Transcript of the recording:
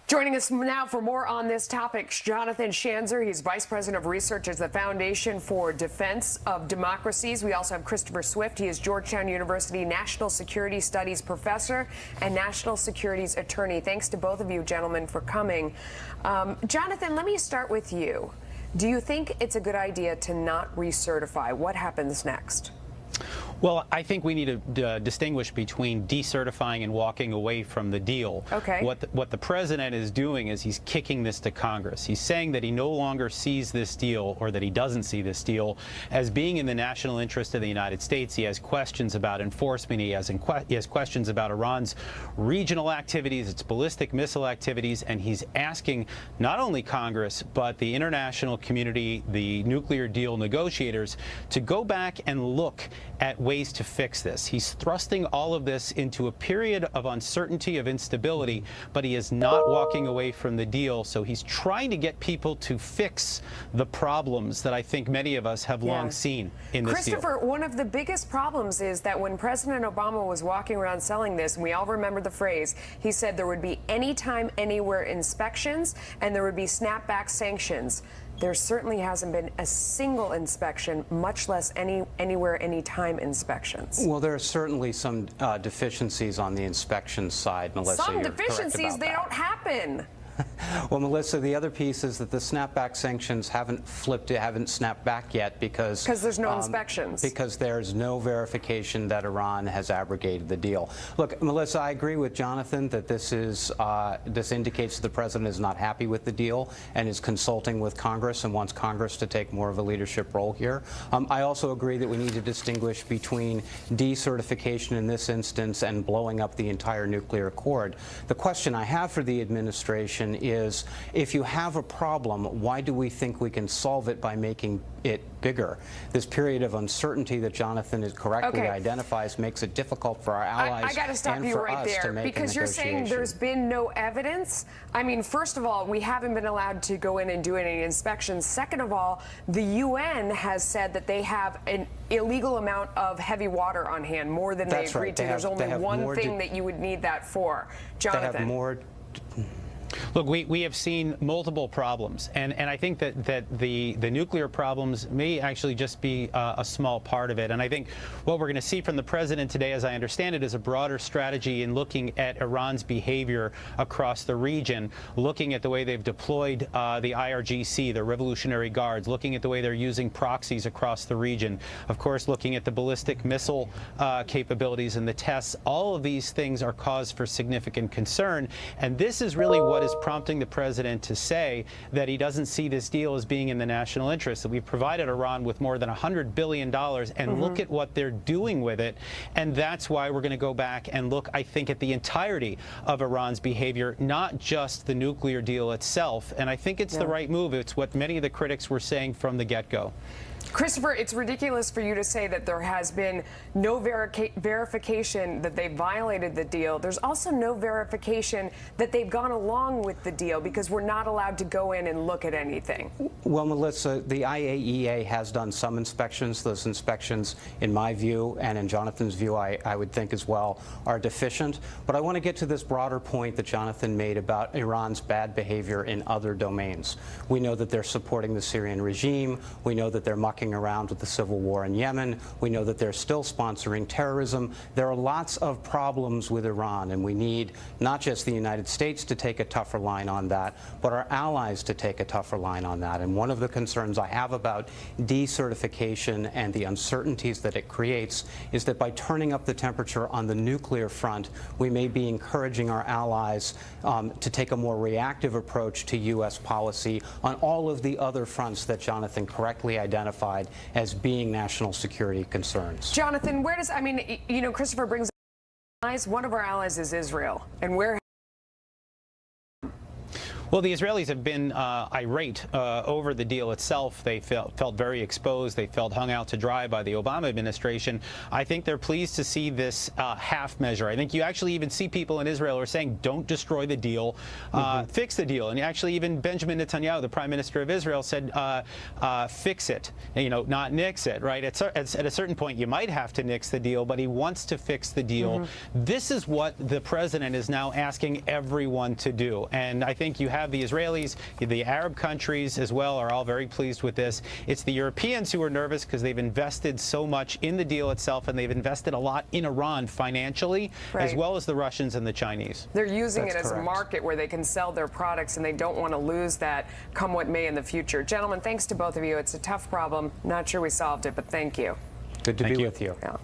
Joining us now for more on this topic, Jonathan Schanzer. He's Vice President of Research at the Foundation for Defense of Democracies. We also have Christopher Swift. He is Georgetown University National Security Studies Professor and National Securities Attorney. Thanks to both of you, gentlemen, for coming. Jonathan, let me start with you. Do you think it's a good idea to not recertify? What happens next? Well, I think we need to distinguish between decertifying and walking away from the deal. Okay. What the president is doing is he's kicking this to Congress. He's saying that he no longer sees this deal, or that he doesn't see this deal, as being in the national interest of the United States. He has questions about enforcement. He has questions about Iran's regional activities, its ballistic missile activities, and he's asking not only Congress, but the international community, the nuclear deal negotiators, to go back and look at ways to fix this. He's thrusting all of this into a period of uncertainty, of instability, but he is not walking away from the deal. So he's trying to get people to fix the problems that I think many of us have long seen in this deal. Christopher, one of the biggest problems is that when President Obama was walking around selling this, and we all remember the phrase, he said there would be anytime, anywhere inspections, and there would be snapback sanctions. There certainly hasn't been a single inspection, much less anywhere, anytime inspections. Well, there are certainly some deficiencies on the inspection side, Melissa. Some deficiencies, they don't happen. Well, Melissa, the other piece is that the snapback sanctions haven't snapped back yet because there's no inspections. Because there's no verification that Iran has abrogated the deal. Look, Melissa, I agree with Jonathan that this indicates the president is not happy with the deal and is consulting with Congress and wants Congress to take more of a leadership role here. I also agree that we need to distinguish between decertification in this instance and blowing up the entire nuclear accord. The question I have for the administration is, if you have a problem, why do we think we can solve it by making it bigger? This period of uncertainty that Jonathan has correctly identifies makes it difficult for our allies I got to stop you right there, because you're saying there's been no evidence. I mean, first of all, we haven't been allowed to go in and do any inspections. Second of all, the UN has said that they have an illegal amount of heavy water on hand, more than they agreed to. There's only one thing that you would need that for. Jonathan. They have more. Look, we have seen multiple problems, and I think that the nuclear problems may actually just be a small part of it. And I think what we're going to see from the president today, as I understand it, is a broader strategy in looking at Iran's behavior across the region, looking at the way they've deployed the IRGC, the Revolutionary Guards, looking at the way they're using proxies across the region, of course looking at the ballistic missile capabilities and the tests. All of these things are cause for significant concern, and this is really what is prompting the president to say that he doesn't see this deal as being in the national interest, that we've provided Iran with more than $100 billion, and look at what they're doing with it. And that's why we're going to go back and look, I think, at the entirety of Iran's behavior, not just the nuclear deal itself. And I think it's the right move. It's what many of the critics were saying from the get-go. Christopher, it's ridiculous for you to say that there has been no verification that they violated the deal. There's also no verification that they've gone along with the deal, because we're not allowed to go in and look at anything. Well, Melissa, the IAEA has done some inspections. Those inspections, in my view, and in Jonathan's view, I would think as well, are deficient. But I want to get to this broader point that Jonathan made about Iran's bad behavior in other domains. We know that they're supporting the Syrian regime. We know that they're mucking around with the civil war in Yemen. We know that they're still sponsoring terrorism. There are lots of problems with Iran, and we need not just the United States to take a tougher line on that, but our allies to take a tougher line on that. And one of the concerns I have about decertification and the uncertainties that it creates is that by turning up the temperature on the nuclear front, we may be encouraging our allies to take a more reactive approach to U.S. policy on all of the other fronts that Jonathan correctly identified as being national security concerns. Jonathan, where does, I mean, you know, Christopher brings up allies. One of our allies is Israel, and where? Well, the Israelis have been irate over the deal itself. They felt very exposed. They felt hung out to dry by the Obama administration. I think they're pleased to see this half measure. I think you actually even see people in Israel who are saying, don't destroy the deal, fix the deal. And actually even Benjamin Netanyahu, the Prime Minister of Israel, said, fix it, not nix it, right? At a certain point, you might have to nix the deal, but he wants to fix the deal. This is what the president is now asking everyone to do. And I think you have the Israelis, the Arab countries as well are all very pleased with this. It's the Europeans who are nervous because they've invested so much in the deal itself, and they've invested a lot in Iran financially, as well as the Russians and the Chinese. They're using it as a market where they can sell their products, and they don't want to lose that come what may in the future. Gentlemen, thanks to both of you. It's a tough problem. Not sure we solved it, but thank you. Good to be with you. Yeah.